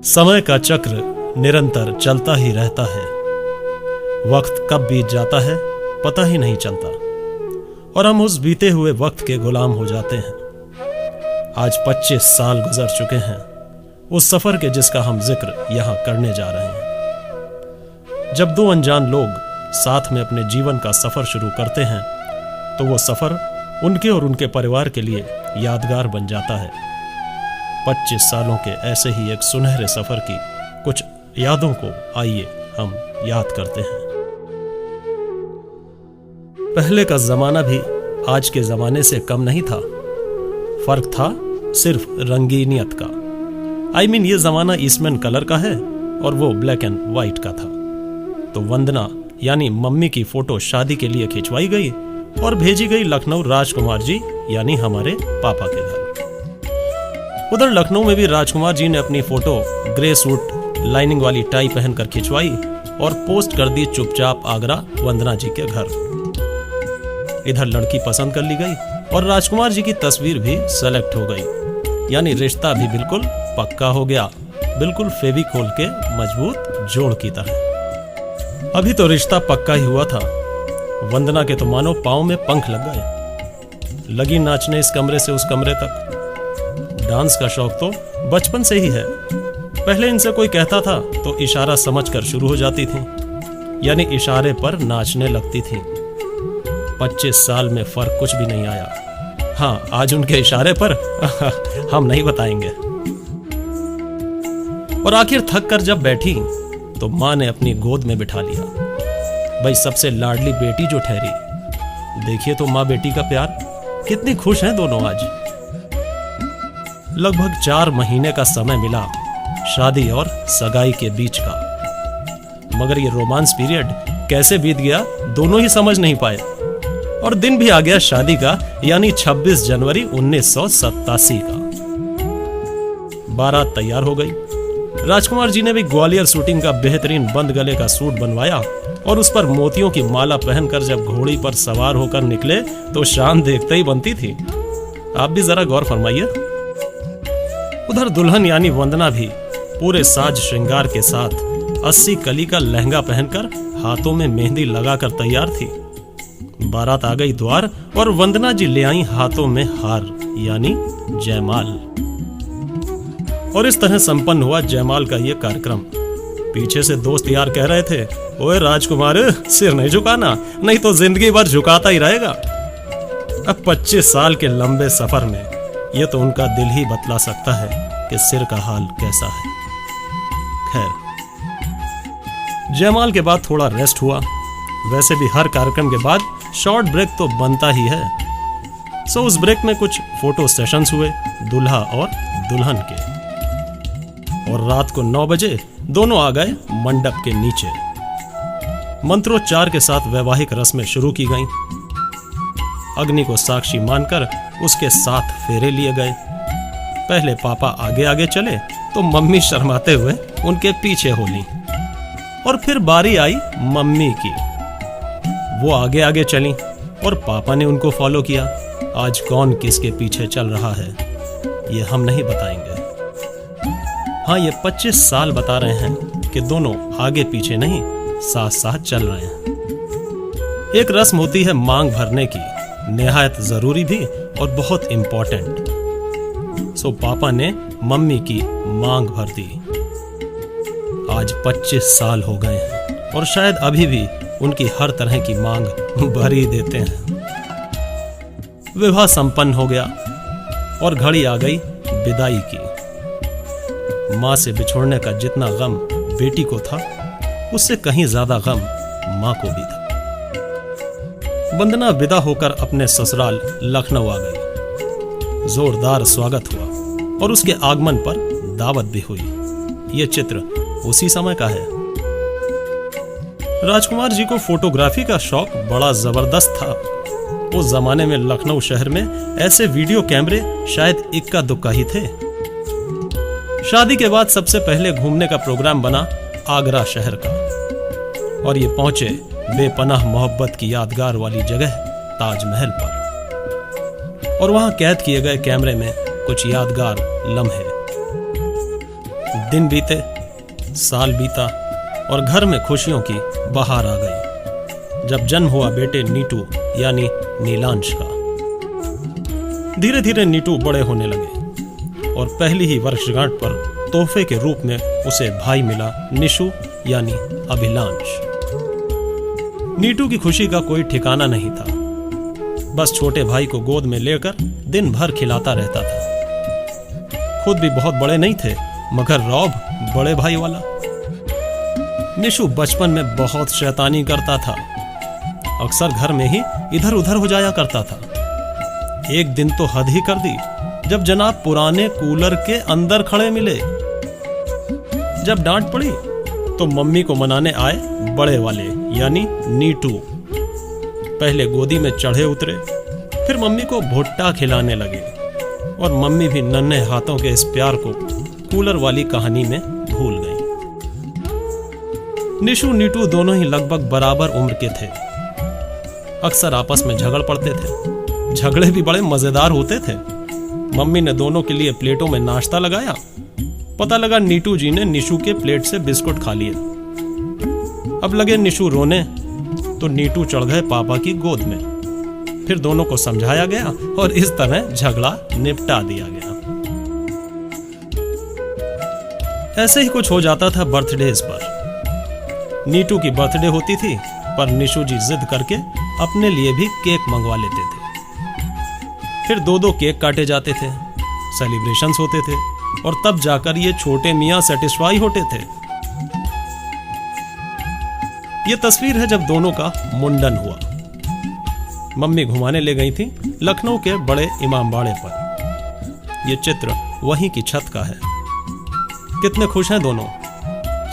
समय का चक्र निरंतर चलता ही रहता है। वक्त कब बीत जाता है पता ही नहीं चलता और हम उस बीते हुए वक्त के गुलाम हो जाते हैं। आज 25 साल गुजर चुके हैं उस सफर के जिसका हम जिक्र यहां करने जा रहे हैं। जब दो अनजान लोग साथ में अपने जीवन का सफर शुरू करते हैं तो वो सफर उनके और उनके परिवार के लिए यादगार बन जाता है। 25 सालों के ऐसे ही एक सुनहरे सफर की कुछ यादों को आइए हम याद करते हैं। पहले का जमाना भी आज के जमाने से कम नहीं था। फर्क था सिर्फ रंगीनियत का। ये जमाना ईस्टमैन कलर का है और वो ब्लैक एंड व्हाइट का था। तो वंदना यानी मम्मी की फोटो शादी के लिए खिंचवाई गई और भेजी गई लखनऊ राजकुमार जी यानी हमारे पापा के घर। उधर लखनऊ में भी राजकुमार जी ने अपनी फोटो ग्रे सूट लाइनिंग वाली टाई पहनकर खिंचवाई और पोस्ट कर दी चुपचाप आगरा वंदना जी के घर। इधर लड़की पसंद कर ली गई और राजकुमार जी की तस्वीर भी सेलेक्ट हो गई, यानी रिश्ता भी बिल्कुल पक्का हो गया, बिल्कुल फेविकोल के मजबूत जोड़ की तरह। अभी तो रिश्ता पक्का ही हुआ था। वंदना के तो मानो पांव में पंख लग गए। लगी नाचने इस कमरे से उस कमरे तक। डांस का शौक तो बचपन से ही है। पहले इनसे कोई कहता था तो इशारा समझकर शुरू हो जाती थी, यानी इशारे पर नाचने लगती थी। 25 साल में फर्क कुछ भी नहीं आया। हाँ, आज उनके इशारे पर हम नहीं बताएंगे। और आखिर थक कर जब बैठी तो मां ने अपनी गोद में बिठा लिया। भाई सबसे लाडली बेटी जो ठहरी। देखिए तो मां बेटी का प्यार, कितनी खुश हैं दोनों आज। लगभग 4 महीने का समय मिला शादी और सगाई के बीच का, मगर ये रोमांस पीरियड कैसे बीत गया दोनों ही समझ नहीं पाए। और दिन भी आ गया शादी का, यानी 26 जनवरी 1987 का। बारात तैयार हो गई। राजकुमार जी ने भी ग्वालियर शूटिंग का बेहतरीन बंद गले का सूट बनवाया और उस पर मोतियों की माला पहनकर जब घोड़ी पर सवार होकर निकले तो शान देखते ही बनती थी। आप भी जरा गौर फरमाइए। उधर दुल्हन यानी वंदना भी पूरे साज श्रृंगार के साथ 80 कली का लहंगा पहनकर हाथों में मेहंदी लगाकर तैयार थी। बारात आ गई द्वार और वंदना जी ले आई हाथों में हार यानी जयमाल। और इस तरह संपन्न हुआ जयमाल का यह कार्यक्रम। पीछे से दोस्त यार कह रहे थे, ओए राजकुमार सिर नहीं झुकाना, नहीं तो जिंदगी भर झुकाता ही रहेगा। अब 25 साल के लंबे सफर में ये तो उनका दिल ही बतला सकता है कि सिर का हाल कैसा है। खैर, जयमाल के बाद थोड़ा रेस्ट हुआ। वैसे भी हर कार्यक्रम के बाद शॉर्ट ब्रेक तो बनता ही है। सो उस ब्रेक में कुछ फोटो सेशंस हुए दूल्हा और दुल्हन के। और रात को 9 बजे दोनों आ गए मंडप के नीचे। मंत्रोच्चार के साथ वैवाहिक रस्में शुरू की गईं। अग्नि को साक्षी मानकर उसके 7 फेरे लिए गए। पहले पापा आगे आगे चले तो मम्मी शर्माते हुए उनके पीछे हो ली। और फिर बारी आई मम्मी की। वो आगे आगे चली और पापा ने उनको फॉलो किया। आज कौन किसके पीछे चल रहा है ये हम नहीं बताएंगे। हाँ, ये 25 साल बता रहे हैं कि दोनों आगे पीछे नहीं, साथ साथ चल रहे हैं। एक रस्म होती है मांग भरने की, निहायत जरूरी भी और बहुत इंपॉर्टेंट। सो पापा ने मम्मी की मांग भर दी। आज 25 साल हो गए हैं और शायद अभी भी उनकी हर तरह की मांग भर ही देते हैं। विवाह संपन्न हो गया और घड़ी आ गई विदाई की। मां से बिछोड़ने का जितना गम बेटी को था, उससे कहीं ज्यादा गम मां को भी था। वंदना विदा होकर अपने ससुराल लखनऊ आ गई। जोरदार स्वागत हुआ और उसके आगमन पर दावत भी हुई। यह चित्र उसी समय का है। राजकुमार जी को फोटोग्राफी का शौक बड़ा जबरदस्त था। उस जमाने में लखनऊ शहर में ऐसे वीडियो कैमरे शायद इक्का दुक्का ही थे। शादी के बाद सबसे पहले घूमने का प्रोग्राम बना आगरा शहर का और ये पहुंचे बेपनाह मोहब्बत की यादगार वाली जगह ताजमहल पर। और वहां कैद किए गए कैमरे में कुछ यादगार लम्हे। दिन बीते, साल बीता और घर में खुशियों की बहार आ गई जब जन्म हुआ बेटे नीटू यानी नीलांश का। धीरे धीरे नीटू बड़े होने लगे और पहली ही वर्षगांठ पर तोहफे के रूप में उसे भाई मिला निशु यानी अभिलांश। नीटू की खुशी का कोई ठिकाना नहीं था। बस छोटे भाई को गोद में लेकर दिन भर खिलाता रहता था। खुद भी बहुत बड़े नहीं थे मगर रौब बड़े भाई वाला। निशु बचपन में बहुत शैतानी करता था। अक्सर घर में ही इधर उधर हो जाया करता था। एक दिन तो हद ही कर दी जब जनाब पुराने कूलर के अंदर खड़े मिले। जब डांट पड़ी तो मम्मी को मनाने आए बड़े वाले यानी नीटू। पहले गोदी में चढ़े उतरे, फिर मम्मी को भुट्टा खिलाने लगे और मम्मी भी नन्हे हाथों के इस प्यार को कूलर वाली कहानी में भूल गई। निशु नीटू दोनों ही लगभग बराबर उम्र के थे। अक्सर आपस में झगड़ पड़ते थे। झगड़े भी बड़े मजेदार होते थे। मम्मी ने दोनों के लिए प्लेटों में नाश्ता लगाया। पता लगा नीटू जी ने निशु के प्लेट से बिस्कुट खा लिए। अब लगे निशु रोने तो नीटू चढ़ गए पापा की गोद में। फिर दोनों को समझाया गया और इस तरह झगड़ा निपटा दिया गया। ऐसे ही कुछ हो जाता था बर्थडेज पर। नीटू की बर्थडे होती थी पर निशु जी जिद करके अपने लिए भी केक मंगवा लेते थे। फिर दो दो केक काटे जाते थे, सेलिब्रेशंस होते थे और तब जाकर ये छोटे मियां सेटिस्फाई होते थे। ये तस्वीर है जब दोनों का मुंडन हुआ। मम्मी घुमाने ले गई थी लखनऊ के बड़े इमामबाड़े पर। यह चित्र वहीं की छत का है। कितने खुश हैं दोनों।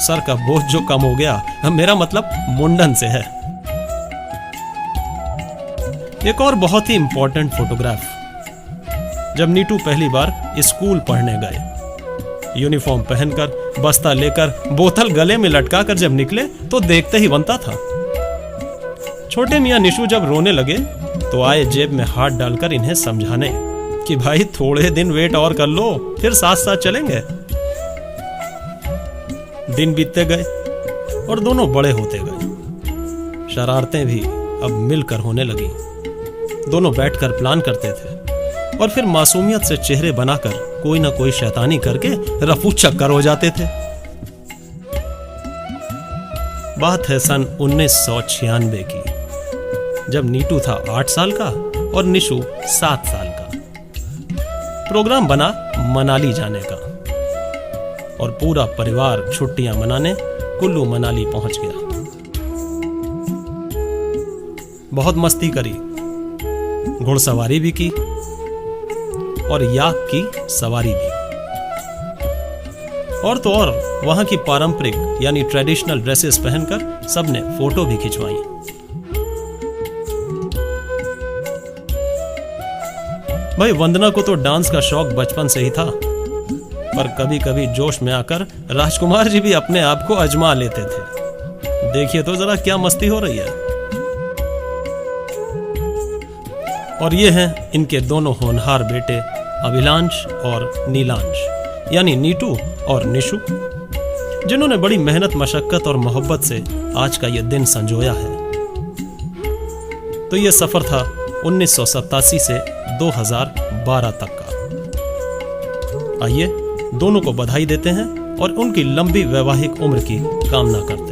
सर का बोझ जो कम हो गया, मेरा मतलब मुंडन से है। एक और बहुत ही इंपॉर्टेंट फोटोग्राफ। जब नीटू पहली बार स्कूल पढ़ने गए, यूनिफॉर्म पहनकर, बस्ता लेकर, बोतल गले में लटकाकर जब निकले तो देखते ही बनता था। छोटे मियां निशु जब रोने लगे तो आए जेब में हाथ डालकर इन्हें समझाने कि भाई थोड़े दिन वेट और कर लो, फिर साथ साथ चलेंगे। दिन बीतते गए और दोनों बड़े होते गए। शरारतें भी अब मिलकर होने लगी। दोनों बैठकर प्लान करते थे और फिर मासूमियत से चेहरे बनाकर कोई ना कोई शैतानी करके रफू चक्कर हो जाते थे। बात है सन 1996 की, जब नीटू था 8 साल का और निशु 7 साल का। प्रोग्राम बना मनाली जाने का और पूरा परिवार छुट्टियां मनाने कुल्लू मनाली पहुंच गया। बहुत मस्ती करी, घुड़सवारी भी की और याक की सवारी भी। और तो और वहां की पारंपरिक यानी ट्रेडिशनल ड्रेसेस पहनकर सबने फोटो भी खिंचवाई। भाई वंदना को तो डांस का शौक बचपन से ही था, पर कभी कभी जोश में आकर राजकुमार जी भी अपने आप को आजमा लेते थे। देखिए तो जरा क्या मस्ती हो रही है। और ये हैं इनके दोनों होनहार बेटे अभिलांश और नीलांश यानी नीटू और निशु, जिन्होंने बड़ी मेहनत, मशक्कत और मोहब्बत से आज का ये दिन संजोया है। तो ये सफर था 1987 से 2012 तक का। आइए दोनों को बधाई देते हैं और उनकी लंबी वैवाहिक उम्र की कामना करते हैं।